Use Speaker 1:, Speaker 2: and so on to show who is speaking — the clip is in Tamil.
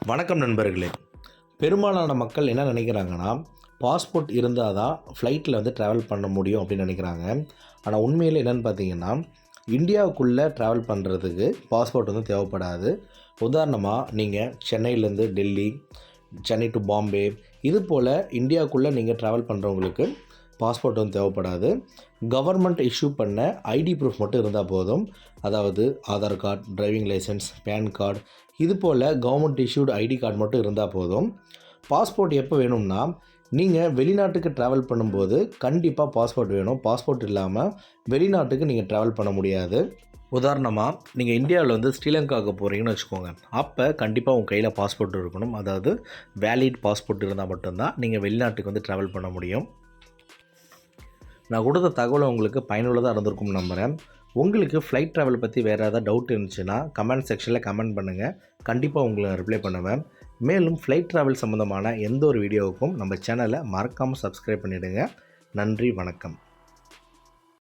Speaker 1: வணக்கம் நண்பர்களே. பெரும்பாலான மக்கள் என்ன நினைக்கிறாங்கன்னா, பாஸ்போர்ட் இருந்தால் தான் ஃப்ளைட்டில் ட்ராவல் பண்ண முடியும் அப்படின்னு நினைக்கிறாங்க. ஆனால் உண்மையில் என்னென்னு பார்த்தீங்கன்னா, இந்தியாவுக்குள்ளே ட்ராவல் பண்ணுறதுக்கு பாஸ்போர்ட் தேவைப்படாது. உதாரணமாக நீங்கள் சென்னையிலேருந்து டெல்லி, சென்னை டு பாம்பே இது போல் இந்தியாவுக்குள்ளே நீங்கள் ட்ராவல் பண்ணுறவங்களுக்கு பாஸ்போர்ட் தேவைப்படாது. கவர்மெண்ட் இஷ்யூ பண்ண ஐடி ப்ரூஃப் மட்டும் இருந்தால் போதும். அதாவது Aadhaar card, driving license, PAN card இது போல் கவர்மெண்ட் இஷ்யூடு ஐடி கார்டு மட்டும் இருந்தால் போதும். பாஸ்போர்ட் எப்போ வேணும்னா, நீங்கள் வெளிநாட்டுக்கு ட்ராவல் பண்ணும்போது கண்டிப்பாக பாஸ்போர்ட் வேணும். பாஸ்போர்ட் இல்லாமல் வெளிநாட்டுக்கு நீங்கள் ட்ராவல் பண்ண முடியாது. உதாரணமாக நீங்கள் இந்தியாவில் ஸ்ரீலங்காவுக்கு போகிறீங்கன்னு வச்சுக்கோங்க. அப்போ கண்டிப்பாக உங்கள் கையில் பாஸ்போர்ட் இருக்கணும். அதாவது வேலிட் பாஸ்போர்ட் இருந்தால் மட்டும்தான் நீங்கள் வெளிநாட்டுக்கு ட்ராவல் பண்ண முடியும். நான் கொடுத்த தகவலை உங்களுக்கு பயனுள்ளதாக இருந்திருக்கும்னு நம்புகிறேன். உங்களுக்கு ஃப்ளைட் ட்ராவல் பற்றி வேறு ஏதாவது டவுட் இருந்துச்சுன்னா கமெண்ட் செக்ஷனில் கமெண்ட் பண்ணுங்கள். கண்டிப்பாக உங்களை ரிப்ளை பண்ணுவேன். மேலும் ஃப்ளைட் ட்ராவல் சம்மந்தமான எந்த ஒரு வீடியோவுக்கும் நம்ம சேனலை மறக்காமல் சப்ஸ்கிரைப் பண்ணிவிடுங்க. நன்றி, வணக்கம்.